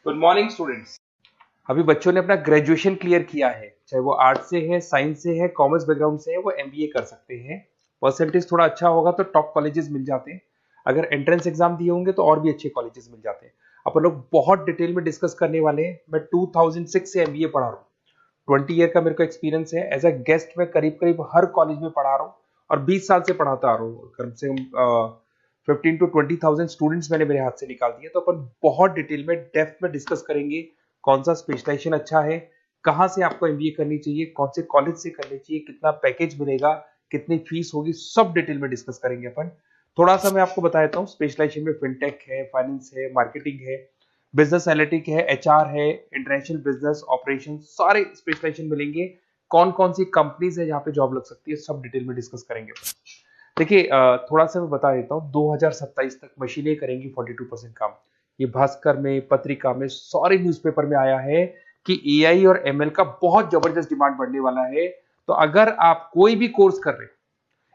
Good morning students. अभी बच्चों ने अपना ग्रेजुएशन क्लियर किया है, चाहे वो आर्ट से है, साइंस से है, कॉमर्स बैकग्राउंड से है, वो एमबीए कर सकते हैं। परसेंटेज थोड़ा अच्छा होगा तो टॉप कॉलेजेस मिल जाते हैं। अगर एंट्रेंस एग्जाम दिए होंगे तो और भी अच्छे कॉलेजेस मिल जाते हैं। अपन लोग बहुत डिटेल में डिस्कस करने वाले हैं। मैं 2006 से एमबीए पढ़ा रहा हूँ। 20 ईयर का मेरे को एक्सपीरियंस है। एज अ गेस्ट मैं करीब करीब हर कॉलेज में पढ़ा रहा हूँ और 20 साल से पढ़ाता आ रहा हूँ। कम से कम 15 to 20,000 स्टूडेंट्स मैंने मेरे हाथ से निकाल दिए। तो अपन बहुत डिटेल में डेप्थ में डिस्कस करेंगे कौन सा स्पेशलाइजेशन अच्छा है, कहाँ से आपको एमबीए करनी चाहिए, कौन से कॉलेज से करनी चाहिए, कितना पैकेज मिलेगा, कितनी फीस होगी, सब डिटेल में डिस्कस करेंगे अपन। थोड़ा सा मैं आपको बता देता हूँ। स्पेशलाइजेशन में फिनटेक है, फाइनेंस है, मार्केटिंग है, बिजनेस एनालिटिक है, एचआर है, इंटरनेशनल बिजनेस ऑपरेशन, सारे स्पेशलाइजेशन मिलेंगे। कौन कौन सी कंपनीज है जहाँ पे जॉब लग सकती है, सब डिटेल में डिस्कस करेंगे। देखिए, थोड़ा सा मैं बता देता हूँ। 2027 तक मशीनें करेंगी 42% काम। ये भास्कर में, पत्रिका में, सारे न्यूज़पेपर में आया है कि एआई और एमएल का बहुत जबरदस्त डिमांड बढ़ने वाला है। तो अगर आप कोई भी कोर्स कर रहे हैं,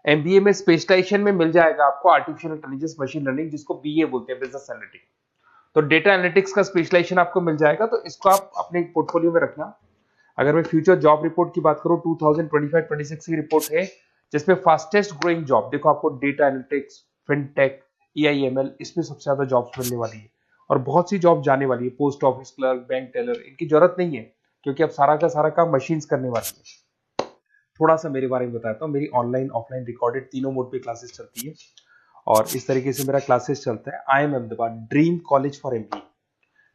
एमबीए में स्पेशलाइजेशन में मिल जाएगा आपको आर्टिफिशियल इंटेलिजेंस, मशीन लर्निंग, जिसको बीए बोलते हैं, बिजनेस एनालिटिक्स। तो डेटा एनालिटिक्स का स्पेशलाइजेशन आपको मिल जाएगा, तो इसको आप अपने पोर्टफोलियो में रखना। अगर मैं फ्यूचर जॉब रिपोर्ट की बात करूं, 2025-26 की रिपोर्ट है, जिसमें फास्टेस्ट ग्रोइंग जॉब देखो आपको डेटा एनालिटिक्स, फिनटेक, एआईएमएल, इसमें सबसे ज्यादा जॉब्स मिलने वाली है। और बहुत सी जॉब जाने वाली है। Post office clerk, bank teller, इनकी जरूरत नहीं है क्योंकि अब सारा का सारा काम मशीन्स करने वाली है। थोड़ा सा मेरे बारे में बताता हूँ। मेरी ऑनलाइन ऑफलाइन रिकॉर्डेड तीनों मोड पे क्लासेस चलती है और इस तरीके से मेरा क्लासेस चलता है। I am Ahmedabad dream college for MBA.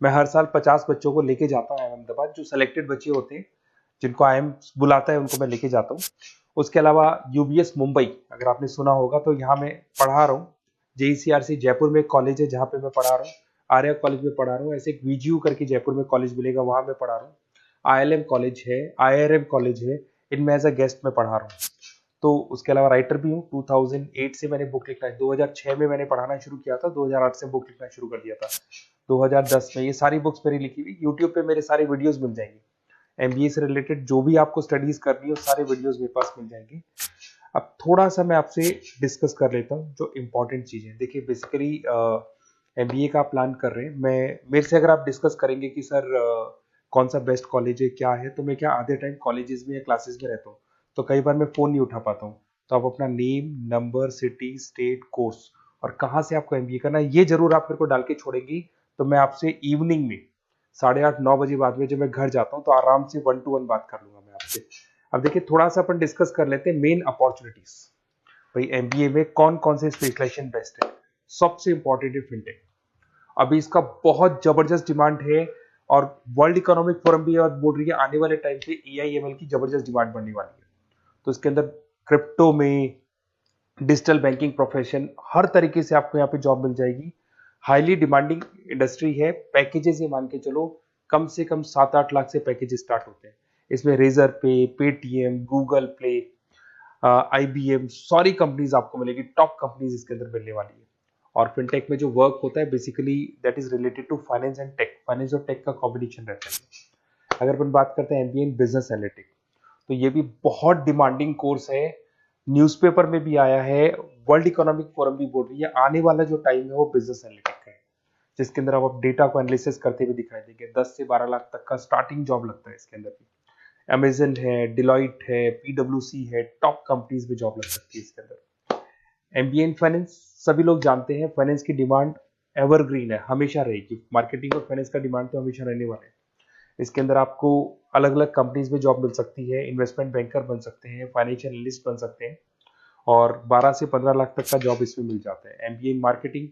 मैं हर साल 50 बच्चों को लेके जाता हूँ अहमदाबाद। जो सिलेक्टेड बच्चे होते हैं, जिनको आईएम बुलाता है, उनको मैं लेके जाता हूँ। उसके अलावा यूबीएस मुंबई, अगर आपने सुना होगा, तो यहाँ मैं पढ़ा रहा हूँ। जेईसीआरसी जयपुर में एक कॉलेज है जहाँ पे मैं पढ़ा रहा हूँ। आर्या कॉलेज में पढ़ा रहा हूँ। ऐसे एक वीजीयू करके जयपुर में कॉलेज मिलेगा, वहां मैं पढ़ा रहा हूँ। आईएलएम कॉलेज है, आईआरएम कॉलेज है, इनमें एज अ गेस्ट में पढ़ा रहा हूँ। तो उसके अलावा राइटर भी हूँ। 2008 से मैंने बुक लिखना है। 2006 में मैंने पढ़ाना शुरू किया था, 2008 से बुक लिखना शुरू कर दिया था। 2010 में ये सारी बुक्स मेरी लिखी हुई यूट्यूब पे मेरे सारे वीडियोस मिल जाएंगे। एमबीए से रिलेटेड जो भी आपको स्टडीज करनी हो, सारे वीडियोस मेरे पास मिल जाएंगे। अब थोड़ा सा मैं आपसे डिस्कस कर लेता हूँ जो इंपॉर्टेंट चीजें। देखिए, बेसिकली एमबीए का आप प्लान कर रहे हैं, मैं मेरे से अगर आप डिस्कस करेंगे कि सर कौन सा बेस्ट कॉलेज है, क्या है, तो मैं क्या आधे टाइम कॉलेजेस में या क्लासेस में रहता हूँ, तो कई बार मैं फोन नहीं उठा पाता हूँ। तो आप अपना name, number, city, state, course और कहाँ से आपको एमबीए करना है, ये जरूर आप मेरे को डाल के छोड़ेंगी। तो मैं आपसे इवनिंग में 8:30-9 बजे बाद में जब मैं घर जाता हूँ तो आराम से 1-to-1 बात कर लूंगा मैं आपसे। अब देखिए, थोड़ा सा अपन डिस्कस कर लेते हैं मेन अपॉर्चुनिटीज। भाई, एमबीए में कौन कौन से स्पेशलाइजेशन बेस्ट है। सबसे इंपॉर्टेंट है फिनटेक। अभी इसका बहुत जबरदस्त डिमांड है और वर्ल्ड इकोनॉमिक फोरम भी और बोल रही है आने वाले टाइम पे एआईएमएल की जबरदस्त डिमांड बढ़ने वाली है। तो इसके अंदर क्रिप्टो में, डिजिटल बैंकिंग प्रोफेशन, हर तरीके से आपको यहाँ पे जॉब मिल जाएगी। हाईली डिमांडिंग इंडस्ट्री है। पैकेजेस ये मान के चलो कम से कम 7-8 लाख से पैकेजेस स्टार्ट होते हैं। इसमें रेजर पे, पेटीएम, गूगल प्ले, आईबीएम, सारी कंपनीज आपको मिलेगी। टॉप कंपनीज इसके अंदर मिलने वाली है। और फिनटेक में जो वर्क होता है basically that is related to finance and tech. Finance और टेक का कॉम्बिनेशन रहता है। अगर अपन बात करते हैं एमबीए इन बिजनेस एनालिटिक्स, तो ये भी बहुत डिमांडिंग कोर्स है। न्यूज़पेपर में भी आया है, वर्ल्ड इकोनॉमिक फोरम भी बोल रही है आने वाला जो टाइम है वो बिजनेस एनालिटिक्स का है, जिसके अंदर आप डेटा को एनालिसिस करते हुए दिखाई देंगे। 10 से 12 लाख तक का स्टार्टिंग जॉब लगता है इसके अंदर भी। अमेजन है, डिलॉइट है, पीडब्ल्यूसी है, टॉप कंपनीज में जॉब लग सकती है इसके अंदर। एमबीए इन फाइनेंस, सभी लोग जानते हैं फाइनेंस की डिमांड एवरग्रीन है, हमेशा रहेगी। मार्केटिंग और फाइनेंस का डिमांड तो हमेशा रहने वाला है। इसके अंदर आपको अलग अलग कंपनीज में जॉब मिल सकती है। इन्वेस्टमेंट बैंकर बन सकते हैं, फाइनेंशियल एनालिस्ट बन सकते हैं और 12 से 15 लाख तक का जॉब इसमें मिल जाता है। एमबीए इन मार्केटिंग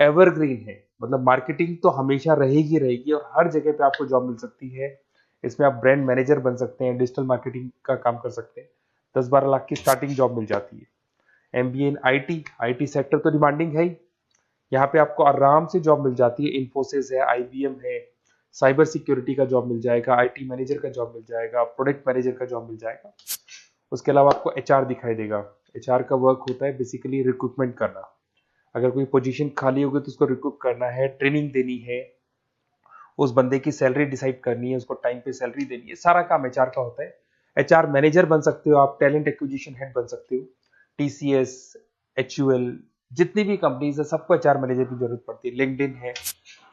एवरग्रीन है, मतलब मार्केटिंग तो हमेशा रहेगी रहेगी और हर जगह पे आपको जॉब मिल सकती है। इसमें आप ब्रांड मैनेजर बन सकते हैं, डिजिटल मार्केटिंग का काम कर सकते हैं। 10-12 लाख की स्टार्टिंग जॉब मिल जाती है। MBA in IT, IT sector तो डिमांडिंग है ही। यहाँ पे आपको आराम से जॉब मिल जाती है। इन्फोसिस है, आईबीएम है, साइबर सिक्योरिटी का जॉब मिल जाएगा, आईटी मैनेजर का जॉब मिल जाएगा, प्रोडक्ट मैनेजर का जॉब मिल जाएगा। उसके अलावा आपको एचआर दिखाई देगा। एचआर का वर्क होता है बेसिकली रिक्रूटमेंट करना। अगर कोई पोजीशन खाली होगी तो उसको रिक्रूट करना है, ट्रेनिंग देनी है, उस बंदे की सैलरी डिसाइड करनी है, उसको टाइम पे सैलरी देनी है, सारा काम एचआर का होता है। एचआर मैनेजर बन सकते हो आप, टैलेंट एक्विजिशन हेड बन सकते हो। टीसीएस, एचयूएल, जितनी भी कंपनीज है सबको एचआर मैनेजर की जरूरत पड़ती है। लिंक्डइन है,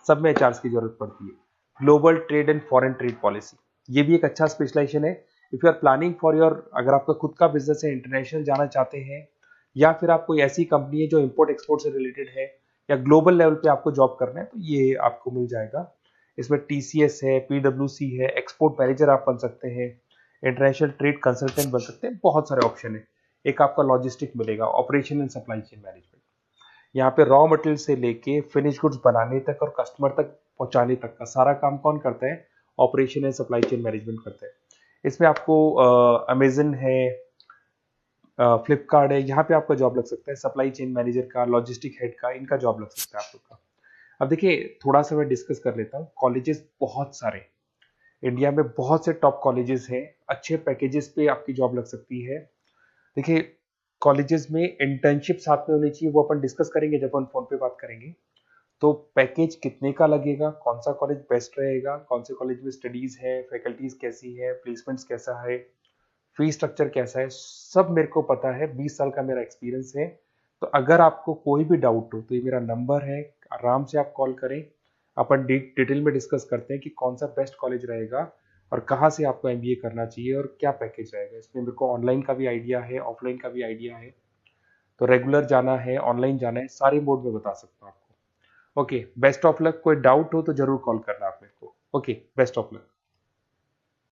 सब में एचआर की जरूरत पड़ती है। Global trade and foreign trade policy, ये भी एक अच्छा स्पेशलाइजेशन है। If you are planning for your, अगर आपका खुद का बिजनेस है, इंटरनेशनल जाना चाहते हैं, या फिर आप कोई ऐसी कंपनी है जो इंपोर्ट एक्सपोर्ट से रिलेटेड है, या ग्लोबल लेवल पे आपको जॉब करना है, तो ये आपको मिल जाएगा। इसमें टीसीएस है, पीडब्ल्यूसी है, एक्सपोर्ट मैनेजर आप बन सकते हैं, इंटरनेशनल ट्रेड कंसल्टेंट बन सकते हैं, बहुत सारे ऑप्शन है। एक आपका लॉजिस्टिक मिलेगा, operation and supply chain management. यहाँ पे रॉ मटेरियल से लेके फिनिश गुड्स बनाने तक और कस्टमर तक पहुंचाने तक का सारा काम कौन करता है? Operation and supply chain management करता है। इसमें आपको अमेजन है, फ्लिपकार्ट है, यहाँ पे आपका जॉब लग सकता है, सप्लाई चेन मैनेजर का, लॉजिस्टिक हेड का, इनका जॉब लग सकता है आप लोग का। अब देखिए, थोड़ा सा मैं डिस्कस कर लेता हूँ। कॉलेजेस बहुत सारे इंडिया में, बहुत से टॉप कॉलेजेस हैं, अच्छे पैकेजेस पे आपकी जॉब लग सकती है। देखिए, कॉलेजेस में इंटर्नशिप साथ में होनी चाहिए, वो अपन डिस्कस करेंगे जब अपन फोन पे बात करेंगे। तो पैकेज कितने का लगेगा, कौन सा कॉलेज बेस्ट रहेगा, कौन से कॉलेज में स्टडीज है, फैकल्टीज कैसी है, प्लेसमेंट्स कैसा है, फी स्ट्रक्चर कैसा है, सब मेरे को पता है, 20 साल का मेरा एक्सपीरियंस है। तो अगर आपको कोई भी डाउट हो तो ये मेरा नंबर है, आराम से आप कॉल करें। अपन डिटेल में डिस्कस करते हैं कि कौन सा बेस्ट कॉलेज रहेगा और कहाँ से आपको एमबीए करना चाहिए और क्या पैकेज रहेगा। इसमें मेरे को ऑनलाइन का भी आइडिया है, ऑफलाइन का भी आइडिया है, तो रेगुलर जाना है, ऑनलाइन जाना है, सारे मोड में बता सकता हूँ आपको। Okay, best of luck. कोई डाउट हो तो जरूर कॉल करना आप मेरे को। Okay, best of luck.